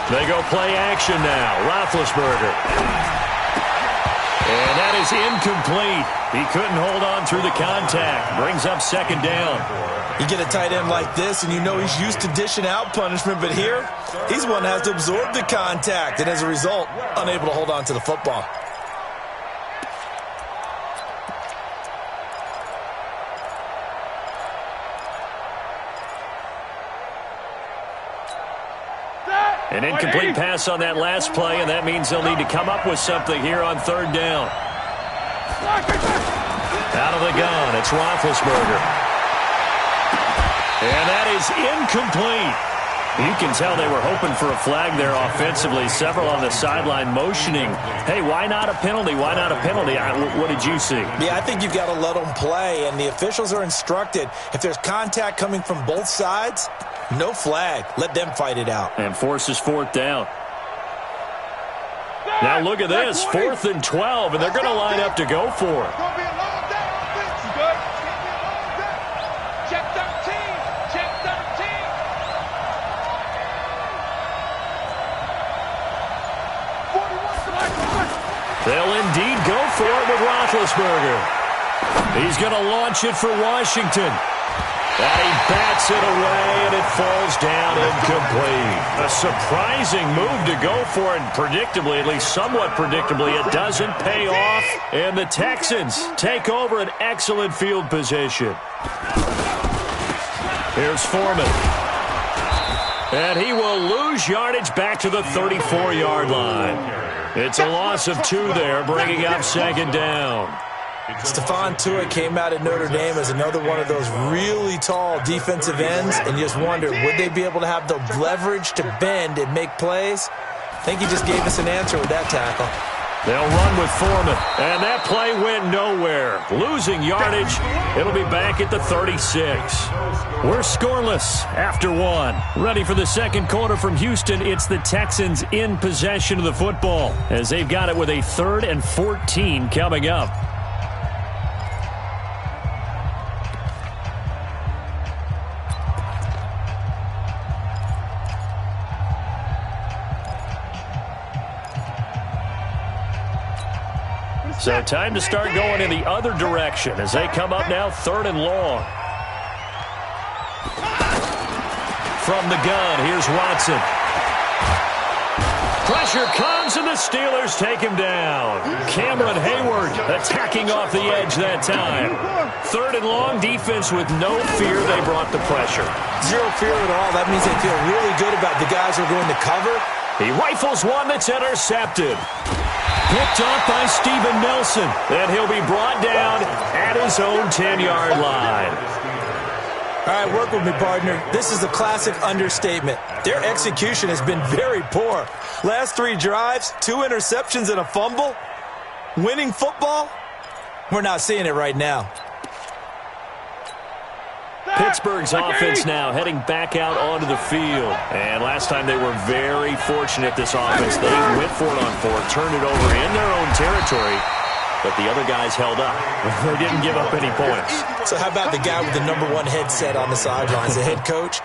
They go play action now. Roethlisberger. And that is incomplete. He couldn't hold on through the contact. Brings up second down. You get a tight end like this, and you know he's used to dishing out punishment, but here, he's one that has to absorb the contact, and as a result, unable to hold on to the football. An incomplete pass on that last play, and that means they'll need to come up with something here on third down. Out of the gun, it's Roethlisberger. And that is incomplete. You can tell they were hoping for a flag there offensively. Several on the sideline motioning, hey, why not a penalty? Why not a penalty? What did you see? Yeah, I think you've got to let them play, and the officials are instructed, if there's contact coming from both sides, no flag. Let them fight it out. And forces fourth down. Now look at this, 4th and 12, and they're going to line up to go for it. They'll indeed go for it with Roethlisberger. He's going to launch it for Washington. And he bats it away, and it falls down incomplete. A surprising move to go for it, and predictably, at least somewhat predictably, it doesn't pay off. And the Texans take over an excellent field position. Here's Foreman. And he will lose yardage back to the 34-yard line. It's a loss of 2 there, bringing up second down. Stephon Tuitt came out of Notre Dame as another one of those really tall defensive ends, and you just wondered, would they be able to have the leverage to bend and make plays? I think he just gave us an answer with that tackle. They'll run with Foreman, and that play went nowhere. Losing yardage, it'll be back at the 36. We're scoreless after 1. Ready for the second quarter from Houston. It's the Texans in possession of the football as they've got it with a 3rd and 14 coming up. So time to start going in the other direction as they come up now 3rd and long. From the gun, here's Watson. Pressure comes, and the Steelers take him down. Cameron Hayward attacking off the edge that time. 3rd and long, defense with no fear. They brought the pressure. Zero fear at all. That means they feel really good about the guys who are going to cover. He rifles one that's intercepted. Picked off by Steven Nelson, and he'll be brought down at his own 10-yard line. All right, work with me, partner. This is a classic understatement. Their execution has been very poor. Last 3 drives, 2 interceptions and a fumble. Winning football? We're not seeing it right now. Pittsburgh's offense now heading back out onto the field. And last time they were very fortunate, this offense. They went for it on 4th, turned it over in their own territory, but the other guys held up. They didn't give up any points. So how about the guy with the number 1 headset on the sidelines, the head coach?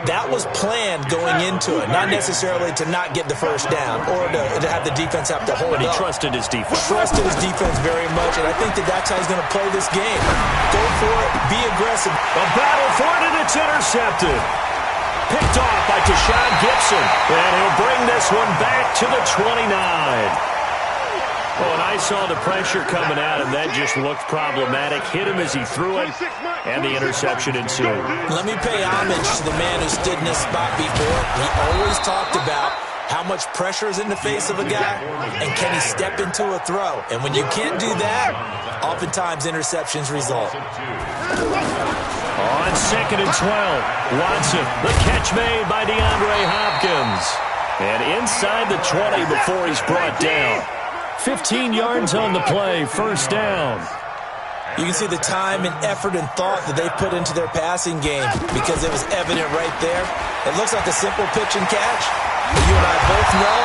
That was planned going into it, not necessarily to not get the first down or to have the defense have to hold up. But he trusted his defense. Trusted his defense very much, and I think that's how he's going to play this game. Go for it, be aggressive. A battle for it, and it's intercepted. Picked off by Tashawn Gibson, and he'll bring this one back to the 29. Oh, and I saw the pressure coming out, and that just looked problematic. Hit him as he threw it, and the interception ensued. Let me pay homage to the man who stood in this spot before. He always talked about how much pressure is in the face of a guy, and can he step into a throw? And when you can't do that, oftentimes interceptions result. On 2nd and 12, Watson, the catch made by DeAndre Hopkins. And inside the 20 before he's brought down. 15 yards on the play, first down. You can see the time and effort and thought that they put into their passing game because it was evident right there. It looks like a simple pitch and catch, but you and I both know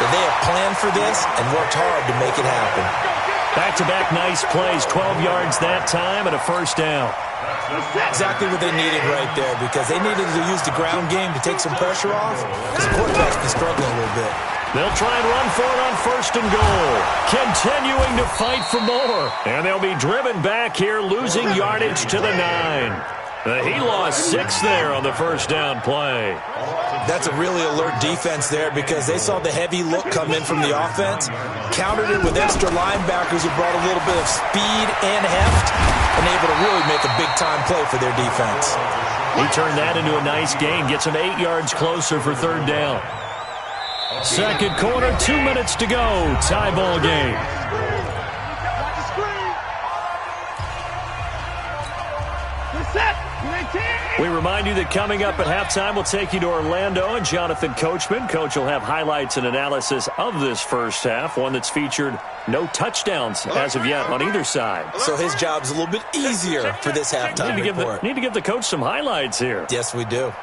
that they have planned for this and worked hard to make it happen. Back-to-back nice plays, 12 yards that time and a first down. Exactly what they needed right there, because they needed to use the ground game to take some pressure off, because the quarterback's been struggling a little bit. They'll try and run for it on first and goal. Continuing to fight for more. And they'll be driven back here, losing yardage to the 9. He lost 6 there on the first down play. That's a really alert defense there, because they saw the heavy look come in from the offense, countered it with extra linebackers who brought a little bit of speed and heft, and able to really make a big-time play for their defense. He turned that into a nice gain, gets him 8 yards closer for third down. Second quarter, 2 minutes to go. Tie ball game. We remind you that coming up at halftime, we'll take you to Orlando and Jonathan Coachman. Coach will have highlights and analysis of this first half, one that's featured no touchdowns as of yet on either side. So his job's a little bit easier for this halftime report. Need to give the coach some highlights here. Yes, we do.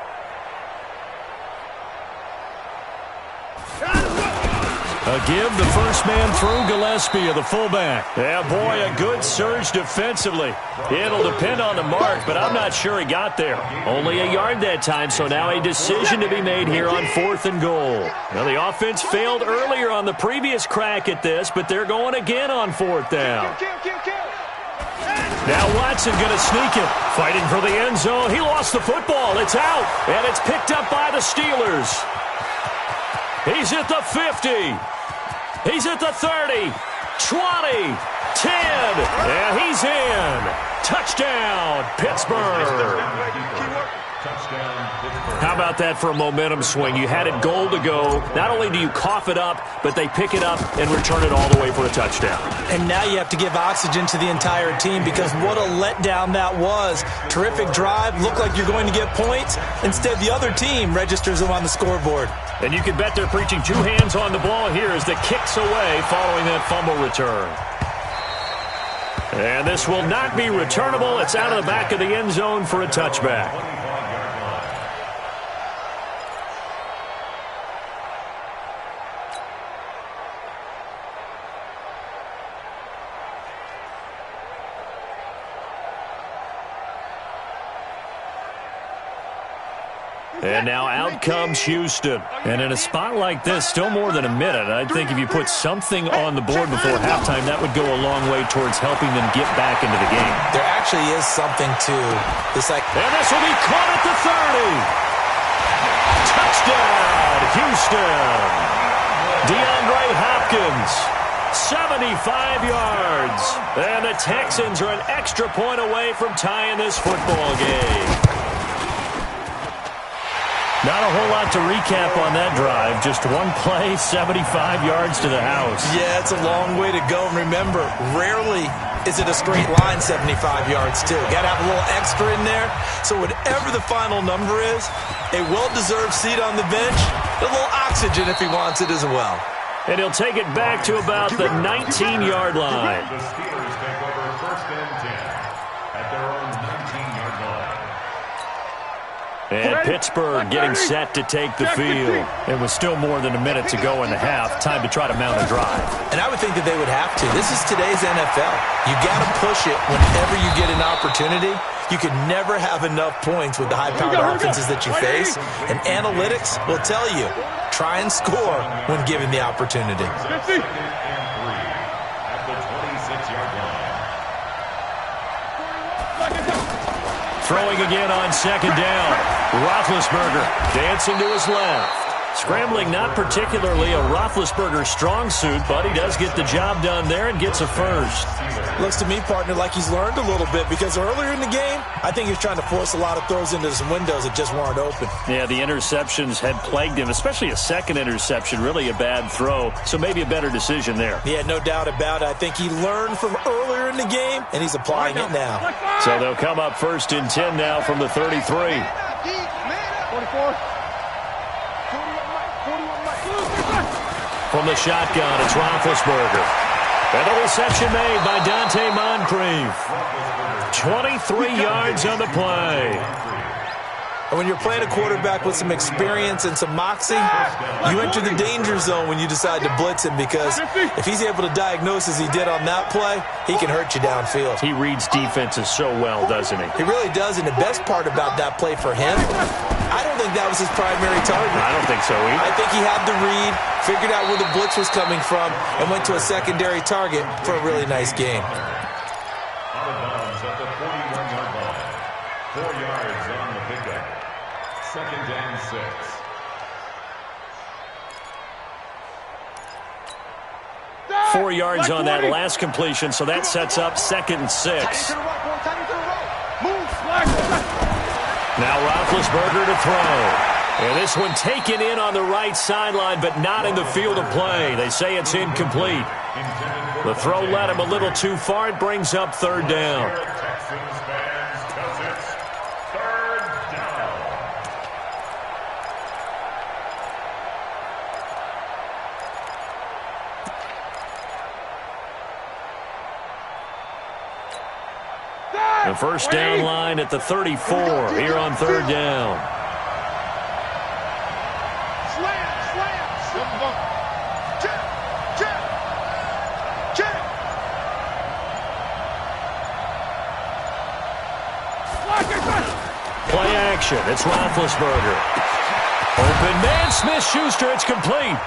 A give, the first man through, Gillespie of the fullback. Yeah, boy, a good surge defensively. It'll depend on the mark, but I'm not sure he got there. Only a yard that time, so now a decision to be made here on fourth and goal. Now, the offense failed earlier on the previous crack at this, but they're going again on fourth down. Now Watson going to sneak it. Fighting for the end zone. He lost the football. It's out, and it's picked up by the Steelers. He's at the 50. He's at the 30, 20, 10. Yeah, he's in. Touchdown, Pittsburgh. How about that for a momentum swing? You had it goal to go. Not only do you cough it up, but they pick it up and return it all the way for a touchdown. And now you have to give oxygen to the entire team, because what a letdown that was. Terrific drive. Looked like you're going to get points. Instead, the other team registers them on the scoreboard. And you can bet they're preaching 2 hands on the ball here as the kick's away following that fumble return. And this will not be returnable. It's out of the back of the end zone for a touchback. And now out comes Houston. And in a spot like this, still more than a minute, I think if you put something on the board before halftime, that would go a long way towards helping them get back into the game. There actually is something to this. And this will be caught at the 30. Touchdown, Houston. DeAndre Hopkins, 75 yards. And the Texans are an extra point away from tying this football game. Not a whole lot to recap on that drive. Just one play, 75 yards to the house. Yeah, it's a long way to go. And remember, rarely is it a straight line 75 yards, too. Got to have a little extra in there. So whatever the final number is, a well-deserved seat on the bench, a little oxygen if he wants it as well. And he'll take it back to about the 19-yard line. The Steelers take over first and 10 at their own 19-yard line. And Pittsburgh getting set to take the field. It was still more than a minute to go in the half. Time to try to mount a drive. And I would think that they would have to. This is today's NFL. You got to push it whenever you get an opportunity. You can never have enough points with the high-powered offenses that you face. And analytics will tell you, try and score when given the opportunity. At the 26-yard line. Throwing again on second down. Roethlisberger dancing to his left. Scrambling, not particularly a Roethlisberger strong suit, but he does get the job done there and gets a first. Looks to me, partner, like he's learned a little bit, because earlier in the game, I think he was trying to force a lot of throws into some windows that just weren't open. Yeah, the interceptions had plagued him, especially a second interception, really a bad throw, so maybe a better decision there. Yeah, no doubt about it. I think he learned from earlier in the game, and he's applying it now. So they'll come up first and 10 now from the 33. 44. From the shotgun, it's Roethlisberger. And the reception made by Dante Moncrief. 23 yards on the play. And when you're playing a quarterback with some experience and some moxie, you enter the danger zone when you decide to blitz him, because if he's able to diagnose as he did on that play, he can hurt you downfield. He reads defenses so well, doesn't he? He really does, and the best part about that play for him, I don't think that was his primary target. I don't think so either. I think he had the read, figured out where the blitz was coming from, and went to a secondary target for a really nice gain. Out of bounds at the 41-yard line. 4 yards on the pickup. 2nd and 6. Four yards on that last completion, so that sets up 2nd and 6. Now Roethlisberger to throw. And this one taken in on the right sideline, but not in the field of play. They say it's incomplete. The throw led him a little too far. It brings up 3rd down. Texans fans, 'cause it's 3rd down. The first down line at the 34 here on 3rd down. Play action. It's Roethlisberger. Open man, Smith-Schuster. It's complete.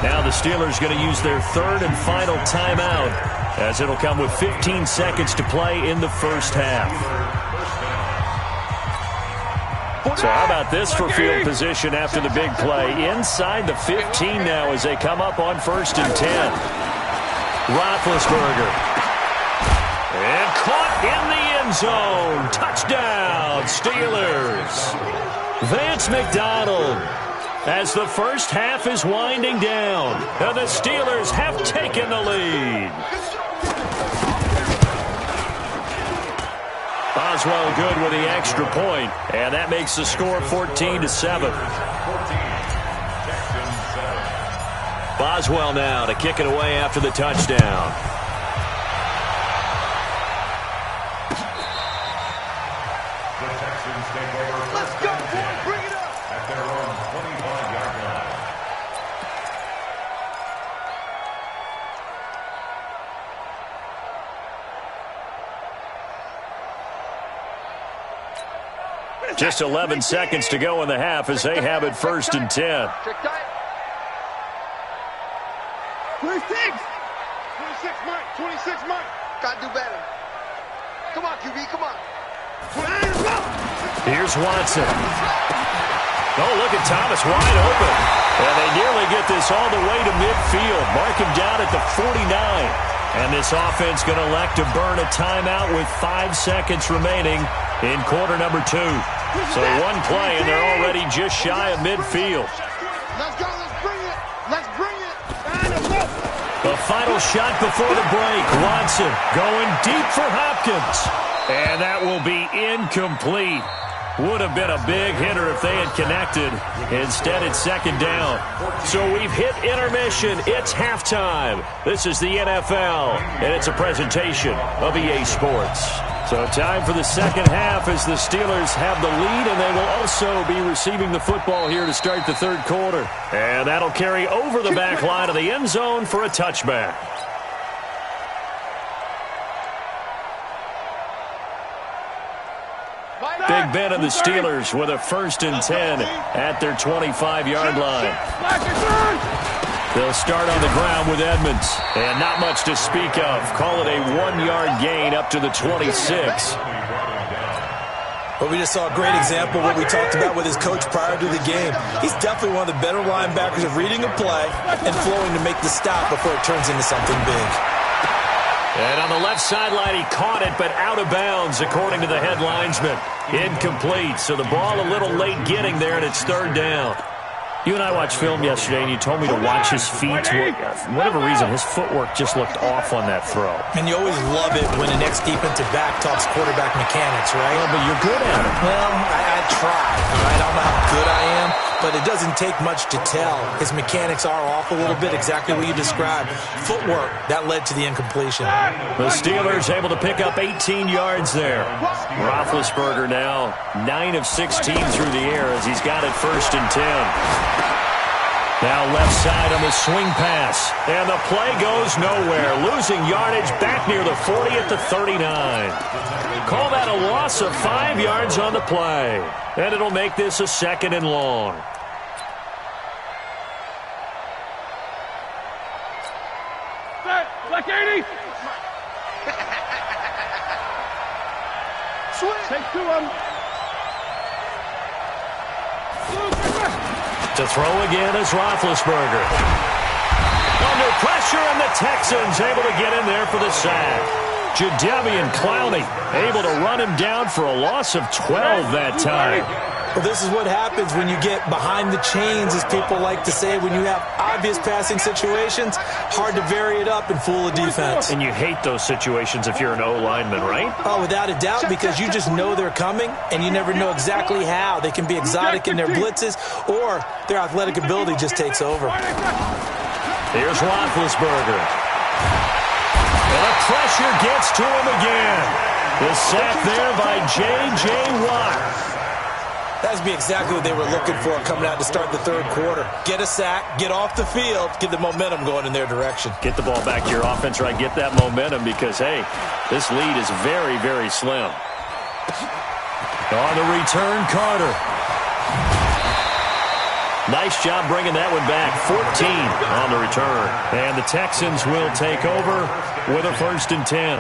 Now the Steelers going to use their 3rd and final timeout, as it'll come with 15 seconds to play in the first half. So how about this for field position after the big play? Inside the 15 now as they come up on 1st and 10. Roethlisberger. And caught in the end zone. Touchdown, Steelers. Vance McDonald. As the first half is winding down, and the Steelers have taken the lead. Boswell good with the extra point, and that makes the score 14-7. Boswell now to kick it away after the touchdown. The Texans take over. Let's go, boy, bring it up. At their own 25-yard line. Just 11 seconds to go in the half as they have it 1st and 10. 26, Mike. 26, Mike. Gotta do better. Come on, QB, come on. Here's Watson. Oh, look at Thomas wide open. And they nearly get this all the way to midfield. Mark him down at the 49. And this offense going to elect to burn a timeout with 5 seconds remaining in quarter number 2. So one play, and they're already just shy of midfield. Let's go, let's bring it. Let's bring it. The final shot before the break. Watson going deep for Hopkins. And that will be incomplete. Would have been a big hitter if they had connected. Instead, it's 2nd down. So we've hit intermission. It's halftime. This is the NFL, and it's a presentation of EA Sports. So time for the second half as the Steelers have the lead, and they will also be receiving the football here to start the 3rd quarter. And that'll carry over the back line of the end zone for a touchback. Big Ben and the Steelers with a 1st and 10 at their 25-yard line. They'll start on the ground with Edmonds. And not much to speak of. Call it a 1-yard gain up to the 26. But we just saw a great example of what we talked about with his coach prior to the game. He's definitely one of the better linebackers of reading a play and flowing to make the stop before it turns into something big. And on the left sideline, he caught it, but out of bounds, according to the head linesman. Incomplete, so the ball a little late getting there, and it's 3rd down. You and I watched film yesterday, and you told me to watch his feet. For whatever reason, his footwork just looked off on that throw. And you always love it when an ex-defensive back talks quarterback mechanics, right? Well, but you're good at it. Well, I try, all right? I don't know how good I am, but it doesn't take much to tell. His mechanics are off a little bit, exactly what you described. Footwork, that led to the incompletion. The Steelers able to pick up 18 yards there. Roethlisberger now 9 of 16 through the air as he's got it 1st and 10. Now left side on the swing pass. And the play goes nowhere. Losing yardage back near the 40 at the 39. Call that a loss of 5 yards on the play. And it'll make this a 2nd and long. Black 80. Take 2 of them. To throw again is Roethlisberger. Under pressure, and the Texans able to get in there for the sack. Jadeveon Clowney able to run him down for a loss of 12 that time. Well, this is what happens when you get behind the chains, as people like to say. When you have obvious passing situations, hard to vary it up and fool a defense. And you hate those situations if you're an O-lineman, right? Oh, without a doubt, because you just know they're coming, and you never know exactly how. They can be exotic in their blitzes, or their athletic ability just takes over. Here's Roethlisberger. And the pressure gets to him again. The sack there by J.J. Watt. That's be exactly what they were looking for coming out to start the 3rd quarter. Get a sack, get off the field, get the momentum going in their direction. Get the ball back to your offense, right? Get that momentum because, hey, this lead is very, very slim. On the return, Carter. Nice job bringing that one back. 14 on the return. And the Texans will take over with a 1st and 10.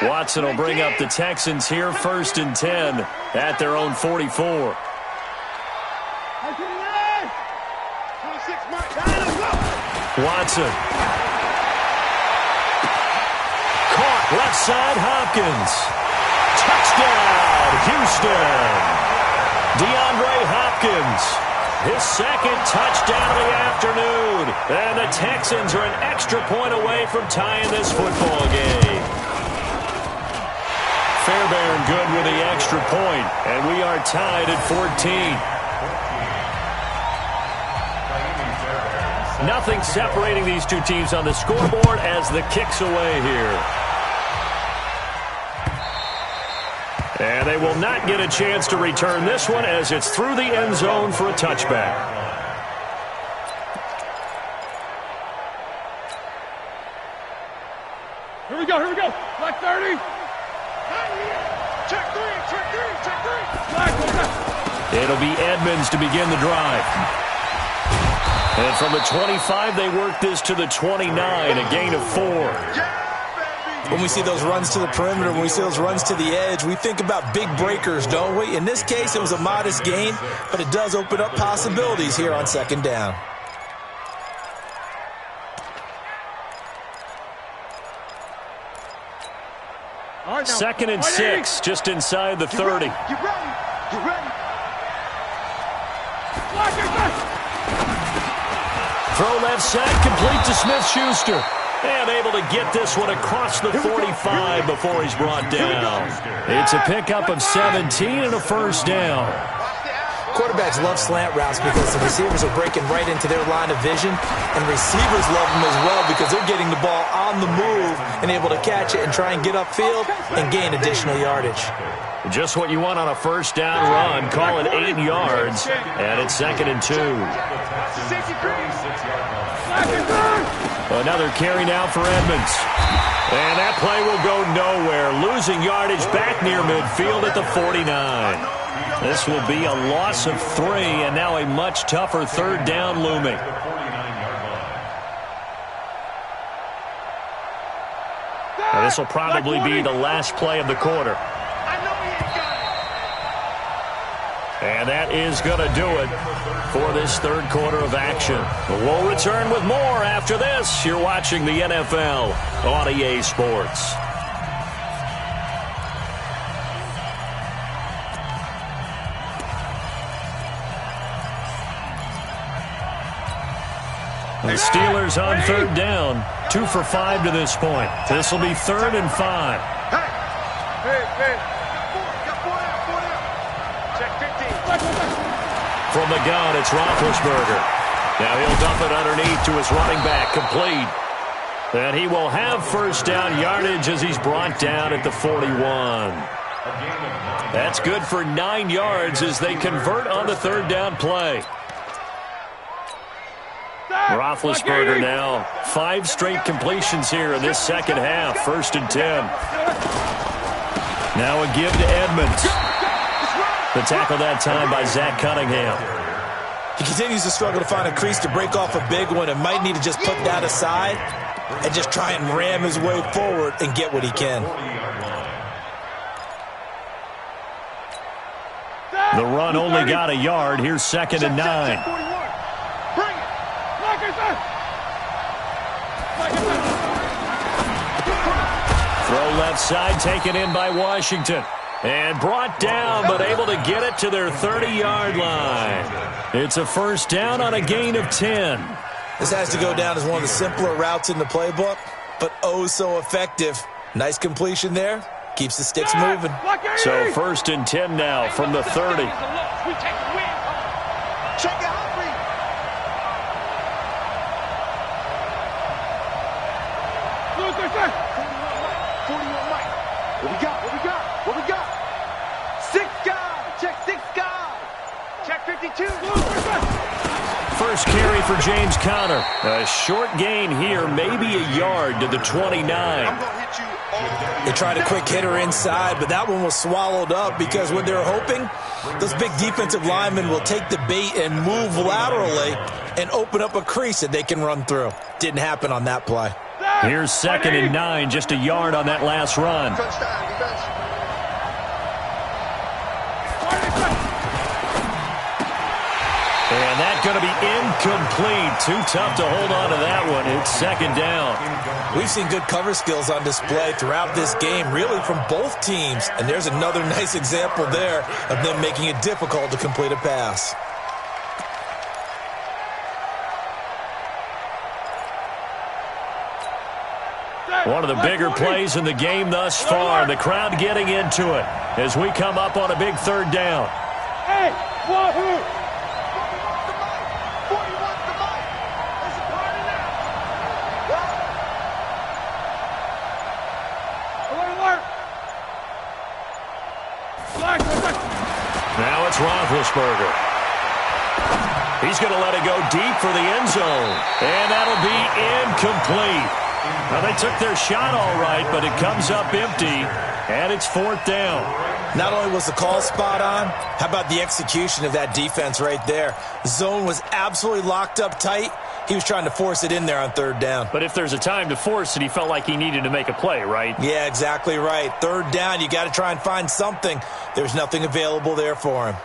Watson will bring up the Texans here, 1st and 10 at their own 44. Watson. Caught left side, Hopkins. Touchdown, Houston. DeAndre Hopkins. His 2nd touchdown of the afternoon. And the Texans are an extra point away from tying this football game. Fairbairn good with the extra point, and we are tied at 14. Nothing separating these two teams on the scoreboard as the kick's away here. And they will not get a chance to return this one as it's through the end zone for a touchback. Here we go. Black 30. Check 3. It'll be Edmonds to begin the drive. And from the 25, they work this to the 29, a gain of 4. When we see those runs to the perimeter, when we see those runs to the edge, we think about big breakers, don't we? In this case, it was a modest gain, but it does open up possibilities here on 2nd down. Right, 2nd and 6, just inside the 30. You ready? Throw left side, complete to Smith-Schuster. And able to get this one across the 45 before he's brought down. It's a pickup of 17 and a 1st down. Quarterbacks love slant routes because the receivers are breaking right into their line of vision, and receivers love them as well because they're getting the ball on the move and able to catch it and try and get upfield and gain additional yardage. Just what you want on a 1st down run. Call it 8 yards, and it's 2nd and 2. Another carry now for Edmonds. And that play will go nowhere. Losing yardage back near midfield at the 49. This will be a loss of 3, and now a much tougher 3rd down looming. And this will probably be the last play of the quarter. And that is going to do it for this 3rd quarter of action. We'll return with more after this. You're watching the NFL on EA Sports. The Steelers on third down. 2 for 5 to this point. This will be 3rd and 5. Hey. Got four down. Check 15. From the gun, it's Roethlisberger. Now he'll dump it underneath to his running back, complete. And he will have first down yardage as he's brought down at the 41. That's good for 9 yards as they convert on the third down play. Roethlisberger now 5 straight completions here in this second half. 1st and 10. Now a give to Edmonds. The tackle that time by Zach Cunningham. He continues to struggle to find a crease to break off a big one and might need to just put that aside and just try and ram his way forward and get what he can. The run only got a yard. Here's 2nd and 9. Throw left side, taken in by Washington. And brought down, but able to get it to their 30-yard line. It's a first down on a gain of 10. This has to go down as one of the simpler routes in the playbook, but oh so effective. Nice completion there. Keeps the sticks moving. So 1st and 10 now from the 30. Check it out. 41 Mike. What we got? 6 guys. Check 6 guys. Check 52. First carry for James Conner. A short gain here, maybe a yard to the 29. I'm going to hit you all. They tried a quick hitter inside, but that one was swallowed up because what they're hoping, those big defensive linemen will take the bait and move laterally and open up a crease that they can run through. Didn't happen on that play. Here's 2nd and 9, just a yard on that last run. Touchdown, defense. And that's going to be incomplete. Too tough to hold on to that one. It's 2nd down. We've seen good cover skills on display throughout this game, really from both teams. And there's another nice example there of them making it difficult to complete a pass. One of the bigger plays in the game thus far. The crowd getting into it as we come up on a big 3rd down. Hey, wahoo! 41's the mic. It's a party now. Alert! Now it's Roethlisberger. He's going to let it go deep for the end zone. And that'll be incomplete. Now, they took their shot all right, but it comes up empty, and it's 4th down. Not only was the call spot on, how about the execution of that defense right there? Zone was absolutely locked up tight. He was trying to force it in there on 3rd down. But if there's a time to force it, he felt like he needed to make a play, right? Yeah, exactly right. 3rd down, you got to try and find something. There's nothing available there for him.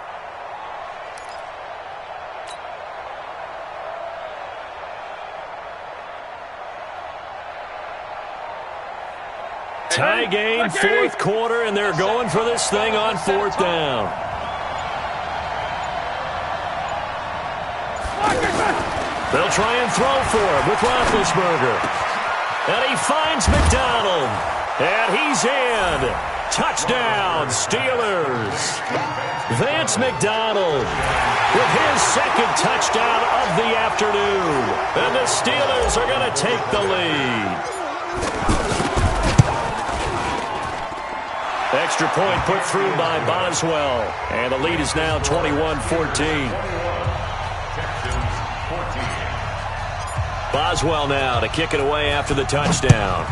Tie game, 4th quarter, and they're going for this thing on 4th down. They'll try and throw for him with Roethlisberger. And he finds McDonald. And he's in. Touchdown, Steelers. Vance McDonald with his 2nd touchdown of the afternoon. And the Steelers are going to take the lead. Extra point put through by Boswell. And the lead is now 21-14. Boswell now to kick it away after the touchdown.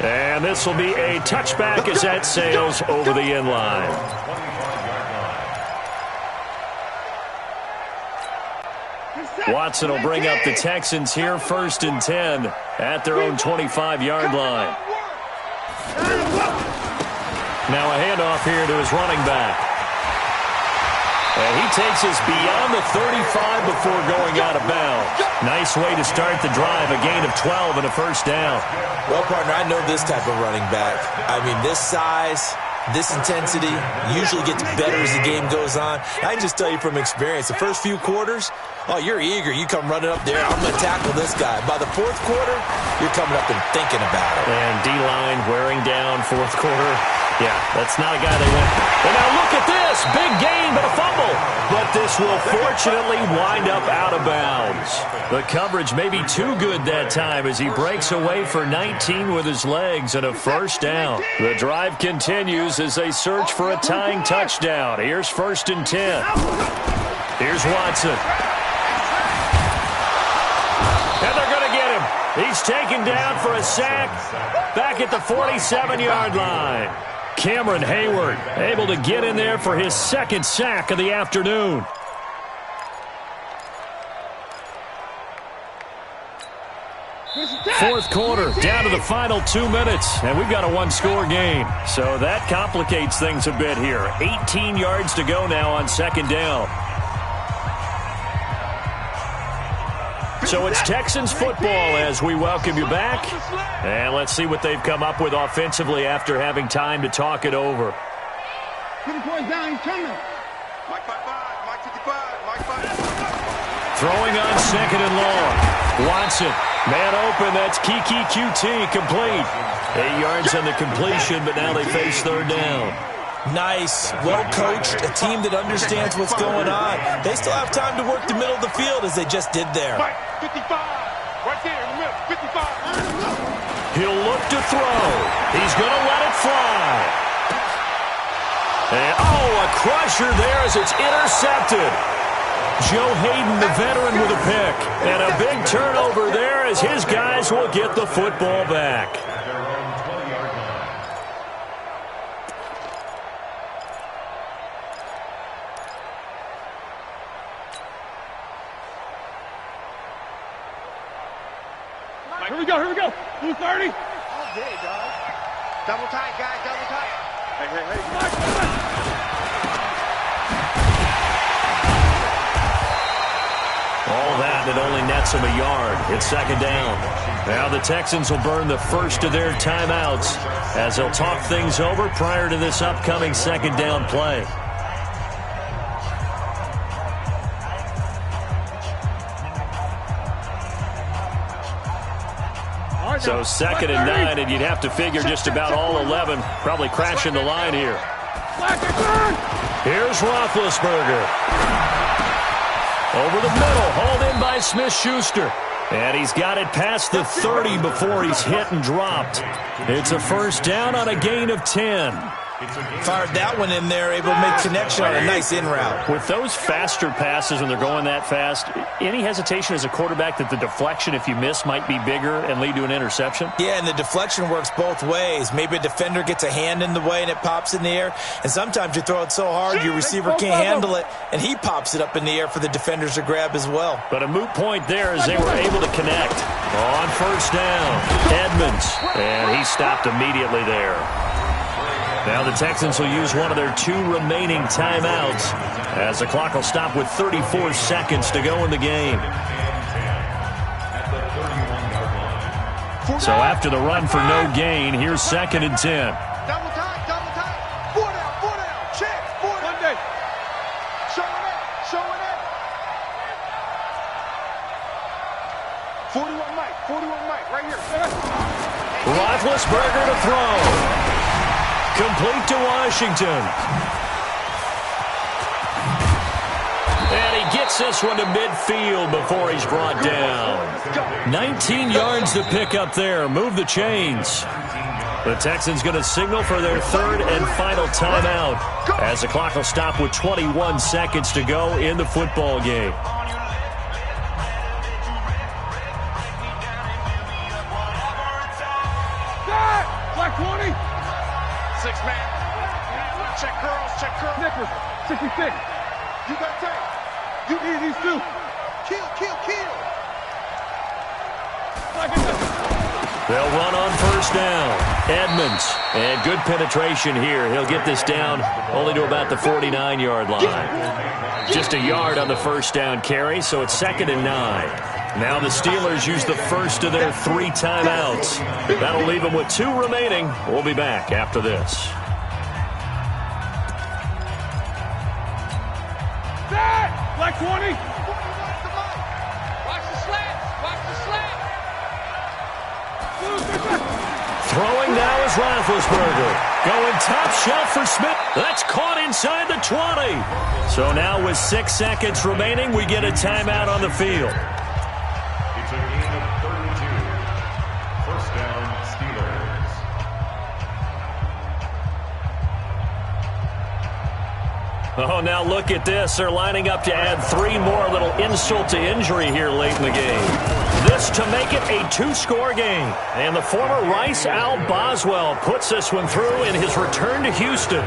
And this will be a touchback as that sails over the end line. Watson will bring up the Texans here, 1st and 10 at their own 25-yard line. Now a handoff here to his running back. And he takes us beyond the 35 before going out of bounds. Nice way to start the drive, a gain of 12 and a first down. Well, partner, I know this type of running back. I mean, this size, This intensity usually gets better as the game goes on. I can just tell you from experience, the first few quarters, oh, you're eager. You come running up there, I'm going to tackle this guy. By the fourth quarter, you're coming up and thinking about it. And D-line wearing down fourth quarter. Yeah, that's not a guy they want. And now look at this. Big gain, but a fumble. But this will fortunately wind up out of bounds. The coverage may be too good that time as he breaks away for 19 with his legs and a first down. The drive continues as they search for a tying touchdown. Here's 1st and 10. Here's Watson. And they're going to get him. He's taken down for a sack back at the 47-yard line. Cameron Hayward able to get in there for his 2nd sack of the afternoon. Fourth quarter, down to the final 2 minutes, and we've got a 1-score game. So that complicates things a bit here. 18 yards to go now on 2nd down. So it's Texans football as we welcome you back. And let's see what they've come up with offensively after having time to talk it over. Throwing on 2nd and long. Watson, man open, that's Kiki QT, complete. 8 yards on the completion, but now they face 3rd down. Nice, well-coached, a team that understands what's going on. They still have time to work the middle of the field as they just did there. 55, right there in the middle, 55. He'll look to throw. He's going to let it fly. And, a crusher there as it's intercepted. Joe Hayden, the veteran, with a pick. And a big turnover there as his guys will get the football back. Here we go. 230. All day, dog. Double tight, guys, double tight. Hey. All that, it only nets him a yard. It's 2nd down. Now the Texans will burn the first of their timeouts as they'll talk things over prior to this upcoming 2nd down play. So 2nd and 9, and you'd have to figure just about all 11 probably crashing the line here. Here's Roethlisberger. Over the middle, hauled in by Smith-Schuster. And he's got it past the 30 before he's hit and dropped. It's a first down on a gain of 10. Fired that one in there, able to make connection on a nice in route. With those faster passes when they're going that fast, any hesitation as a quarterback that the deflection, if you miss, might be bigger and lead to an interception? Yeah, and the deflection works both ways. Maybe a defender gets a hand in the way and it pops in the air. And sometimes you throw it so hard your receiver can't handle it, and he pops it up in the air for the defenders to grab as well. But a moot point there as they were able to connect. On first down, Edmonds. And he stopped immediately there. Now the Texans will use one of their 2 remaining timeouts as the clock will stop with 34 seconds to go in the game. So after the run for no gain, here's 2nd and 10. Double tight. 4 down, check, 4 down. Showing it. 41 Mike, right here. Roethlisberger to throw. Complete to Washington. And he gets this one to midfield before he's brought down. 19 yards to pick up there. Move the chains. The Texans going to signal for their 3rd and final timeout as the clock will stop with 21 seconds to go in the football game. Black 20. 6-man. Check curls. Snickers. 66. You got tape. You need these 2. Kill. They'll run on first down. Edmonds. And good penetration here. He'll get this down only to about the 49-yard line. Just a yard on the first down carry, so it's 2nd and 9. Now the Steelers use the first of their 3 timeouts. That'll leave them with 2 remaining. We'll be back after this. 20. Watch the slants. Watch the slants. Throwing now is Roethlisberger. Going top shelf for Smith. That's caught inside the 20. So now with 6 seconds remaining, we get a timeout on the field. It's a gain of 32. First down, Steelers. Oh, now look at this. They're lining up to add 3 more. A little insult to injury here late in the game. This to make it a 2-score game. And the former Rice Al Boswell puts this one through in his return to Houston.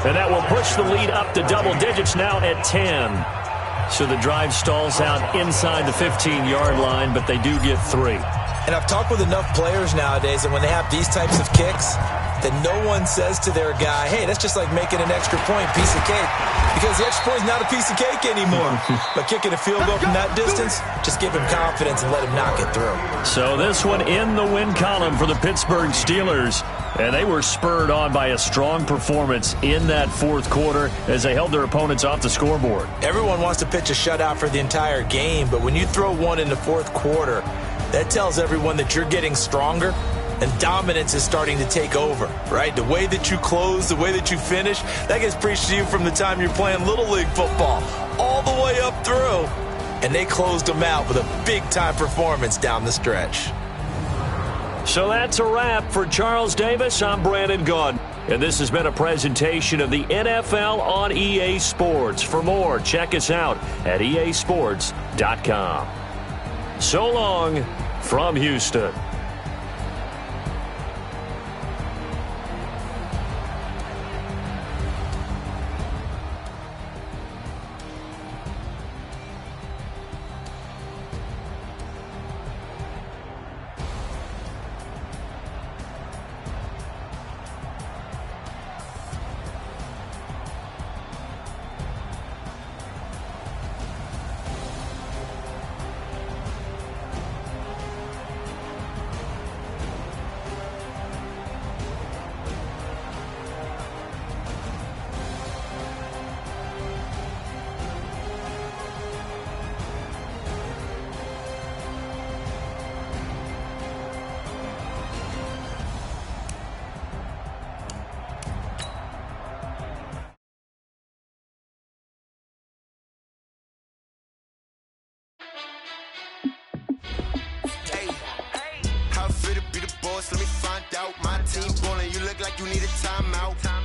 And that will push the lead up to double digits now at 10. So the drive stalls out inside the 15-yard line, but they do get 3. And I've talked with enough players nowadays that when they have these types of kicks, that no one says to their guy, hey, that's just like making an extra point, piece of cake. Because the extra point is not a piece of cake anymore. But kicking a field goal from that distance, just give him confidence and let him knock it through. So this one in the win column for the Pittsburgh Steelers. And they were spurred on by a strong performance in that fourth quarter as they held their opponents off the scoreboard. Everyone wants to pitch a shutout for the entire game, but when you throw one in the fourth quarter, that tells everyone that you're getting stronger and dominance is starting to take over, right? The way that you close, the way that you finish, that gets preached to you from the time you're playing Little League football all the way up through. And they closed them out with a big-time performance down the stretch. So that's a wrap for Charles Davis. I'm Brandon Gaudin. And this has been a presentation of the NFL on EA Sports. For more, check us out at easports.com. So long from Houston. Let me find out. My team ballin', you look like you need a timeout.